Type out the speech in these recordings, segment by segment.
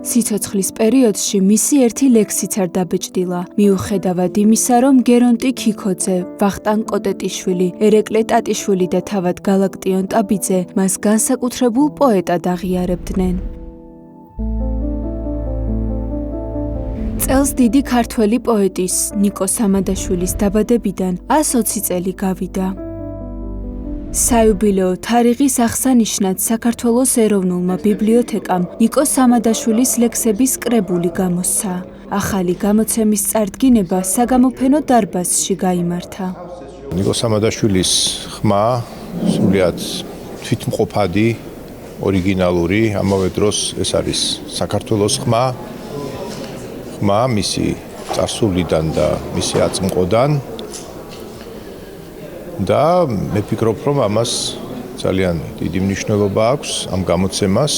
სიცოცხლის პერიოდში მისი ერთი ლექსიც არ დაბეჭდილა. მიუხედავად იმისა, რომ გერონტი ქიქოძე, ვახტანგ კოტეტიშვილი, ერეკლე ტატიშვილი და თავად გალაქტიონ ტაბიძე მას განსაკუთრებულ პოეტად აღიარებდნენ. წელს დიდი ქართველი პოეტის ნიკო სამადაშვილის დაბადებიდან 120 წელი გავიდა. საიუბილეო თარიღის აღსანიშნად საქართველოს ეროვნულმა ბიბლიოთეკამ ნიკო სამადაშვილის ლექსების კრებული გამოსცა. ახალი გამოცემის წარდგინება საგამოფენო დარბაზში გაიმართა. ნიკო სამადაშვილის ხმა სრულიად თვითმყოფადი, ორიგინალური, ამავე დროს ეს არის საქართველოს ხმა მისი წარსულიდან და მისი აწმყოდან და მე ვფიქრობ, რომ ამას ძალიან დიდი მნიშვნელობა აქვს ამ გამოცემას,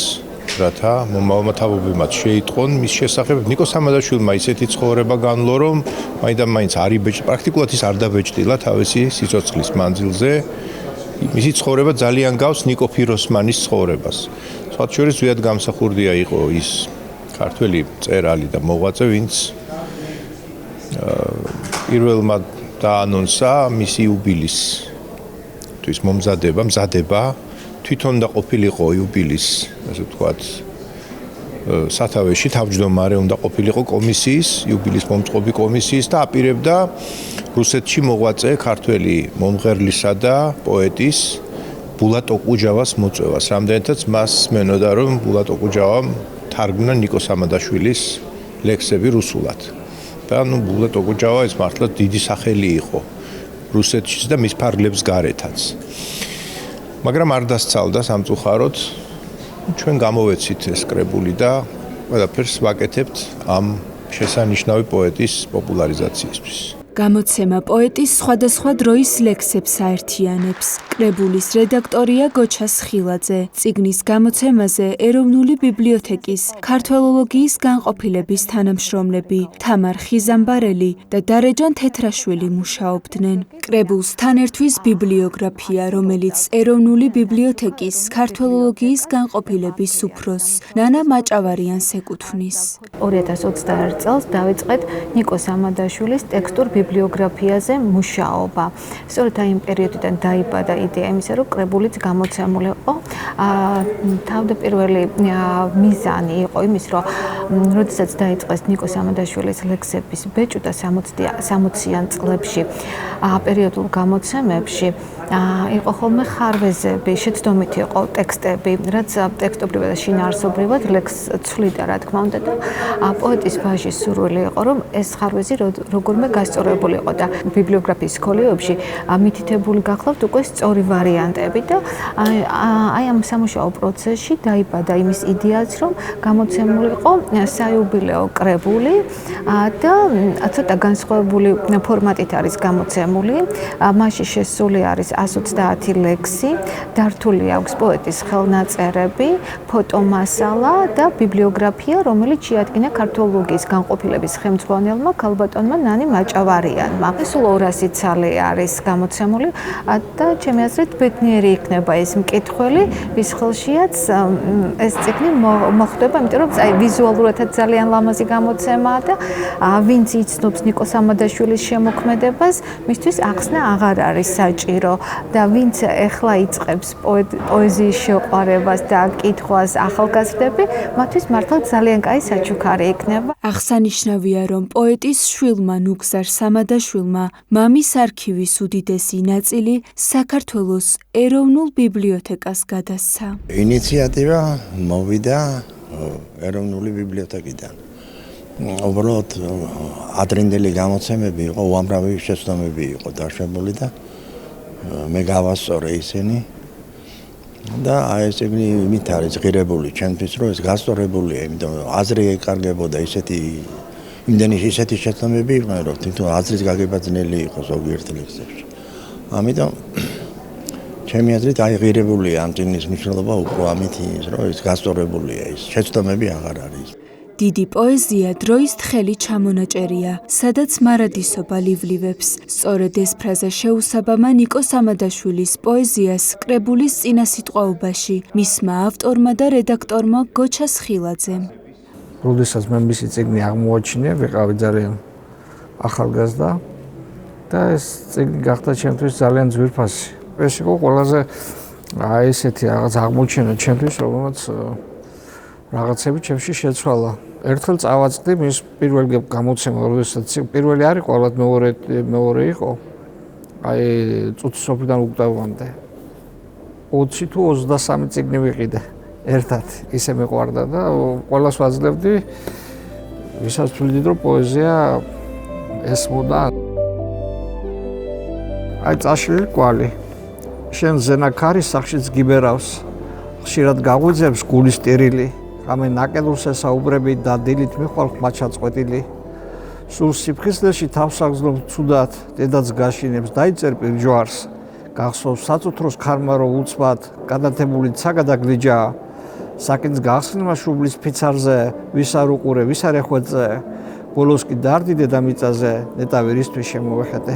რათა მომავალმა თაობებმაც შეიტყონ მის შესახებ. ნიკო სამადაშვილმა ისეთი ცხოვრება განვლო, რომ მაინც პრაქტიკულად ის არ დაბეჭდილა თავისი სიცოცხლის მანძილზე. მისი ცხოვრება ძალიან გავს ნიკო ფიროსმანის ცხოვრებას. სხვათა შორის ზუსტად გამსახურდია იყო ის ქართველი მწერალი და მოღვაწე, ვინც პირველმა დაანონსა მისი იუბილისთვის მზადება, თვითონ და ყოფილიყო იუბილის, ასე ვთქვათ, სათავეში თავმჯდომარე უნდა ყოფილიყო კომისიის, იუბილის მომწყობი კომისიის და აპირებდა რუსეთში მოღვაწე ქართველი მომღერლისა და პოეტის ბულატ ოკუჯავას მოწვევას. რამდენადაც მას მენოდა, რომ ბულატ ოკუჯავამ თარგმნა ნიკო სამადაშვილის ლექსები რუსულად. და ბულატ ოკუჯავა ეს მართლა დიდი სახელი იყო რუსეთშიც და მის ფარგლებს გარეთაც. მაგრამ არ დასცალდა სამწუხაროდ. ჩვენ გამოვეცით ეს კრებული და ყველაფერს ვაკეთებთ ამ შესანიშნავი პოეტის პოპულარიზაციისთვის. გამოცემა პოეტის სხვადასხვა დროის ლექსებს აერთიანებს. კრებულის რედაქტორია გოჩა სხილაძე. წიგნის გამოცემაზე ეროვნული ბიბლიოთეკის ქართველოლოგიის განყოფილების თანამშრომლები თამარ ხიზამბარელი და დარეჯან თეთრაშვილი მუშაობდნენ. კრებულს თან ერთვის ბიბლიოგრაფია, რომელიც ეროვნული ბიბლიოთეკის ქართველოლოგიის განყოფილების უფროს ნანა მაჭავარიანს ეკუთვნის. 2021 წელს დავიწყეთ ნიკო სამადაშვილის ტექსტურ ბიბლიოგრაფიაზე მუშაობა. სწორედ იმ პერიოდიდან დაიბადა იდეა იმისა, რომ კრებულიც გამოცემულიყო. თავდაპირველი მიზანი იყო იმის, რომ როდესაც დაიწყეს ნიკო სამადაშვილის ლექსების ბეჭვდა 60-იან წლებში პერიოდულ გამოცემებში იყო ხოლმე ხარვეზები, შეცდომითი იყო ტექსტები, რაც ტექსტობრივად და შინაარსობრივად ლექსს ცვლიდა, რა თქმა უნდა და პოეტის ვაჟის სურვილი იყო, რომ ეს ხარვეზი როგორმე გასწორებულიყო და ბიბლიოგრაფიის სკოლებში მითითებული გახლავთ უკვე სწორი ვარიანტები და აი ამ სამუშაო პროცესში დაიბადა იმის იდეაც, რომ გამოცემულიყო საიუბილეო კრებული და ცოტა განსხვავებული ფორმატით არის გამოცემული. მასში შესული არის 120 ლექსი, დართული აქვს პოეტის ხელნაწერები, ფოტომასალა და ბიბლიოგრაფია, რომელიც შეადგინა ქართველოლოგიის განყოფილების ხელმძღვანელმა ქალბატონმა ნანი მაჭავარიანმა. სულ 200 ცალი არის გამოცემული და ჩემი აზრით ბედნიერი იქნება ეს მკითხველი, ვის ხელშიაც ეს წიგნი მოხდება, იმიტომ რომ ვიზუალურადაც ძალიან ლამაზი გამოცემაა და ვინც იცნობს ნიკო სამადაშვილის შემოქმედებას, მისთვის ახსნა აღარ არის საჭირო და ვინც ეხლა იწყებს პოეზიის შეყვარებას და კითხვას ახალგაზრდები, მათთვის მართლა ძალიან კაი საჩუქარი იქნება. აღსანიშნავია, რომ პოეტის შვილმა ნუგზარ სამადაშვილმა მამის არქივის უდიდესი ნაწილი საქართველოს ეროვნულ ბიბლიოთეკას გადასცა. ინიციატივა მოვიდა ეროვნული ბიბლიოთეკიდან. უბრალოდ ადრინდელი გამოცემები იყო, უამრავი შეცდომები იყო დაშვებული და მე გავასწორე ისინი და აი ეს წიგნი იმით არის ღირებული ჩემთვის, რომ ეს გასწორებულია, იმიტომ რომ აზრი ეკარგებოდა იმდენი ისეთი შეცდომები იყვნენ, რომ თვითონ აზრის გაგება ძნელი იყო ზოგიერთ ლექსებში. ამიტომ ჩემი აზრით აი ღირებულია ამ წიგნის მნიშვნელობა უფრო ამით, რომ ეს გასწორებულია, ის შეცდომები აღარ არის. დიდი პოეზია დროის თხელი ჩამონაჭერია, სადაც მარადისობა ლივლივებს. სწორედ ეს ფრაზა შეუსაბამა ნიკო სამადაშვილის პოეზიას კრებულის წინასიტყვაობაში, მისმა ავტორმა და რედაქტორმა გოჩა სხილაძემ. როდესაც მე მისი წიგნი აღმოაჩინე, ვიყავი ძალიან ახალგაზრდა და ეს წიგნი გახდა ჩემთვის ძალიან ძვირფასი. ეს იყო ყველაზე ესეთი რაღაც აღმოჩენა ჩემთვის, რომელმაც რაღაცები ჩემში შეცვალა. ერთხელ წავაწყდი მის პირველ გამოცემა, როდესაც პირველი არ იყო, ალბათ მეორე იყო. აი წუთი სოფლიდან უკტავამდე 20 თუ 23 წიგნი ვიყიდე ერთად, ისე მეყვარდა და ყველას ვაძლევდი, ვისაც თვლიდით, რომ პოეზია ესმოდა. აი წაშლილი კვალი. შენ ზენაქარის სახშიც გიბერავს, ხშირად გაღვიძებს გულის ტირილი, ამე ნაკედურს ესაუბრები და დილით მიხვალ ხმაჩაწყვეტილი. სულ სიფხიზლეში თავს აგზნობ ცუდად, დედაც გაშინებს, დაიწერ პირჯვარს. გახსოვს საწუთროს ქარმარო უცბად, გადათებული ცა გადაგლიჯა. საკინს გახსნიმა შუბლის ფიცარზე, ვის არ უყურე, ვის არ ეხვეწე. ბოლოს კი დარდი დედამიწაზე, ნეტავი რისთვის შემოვეხედე.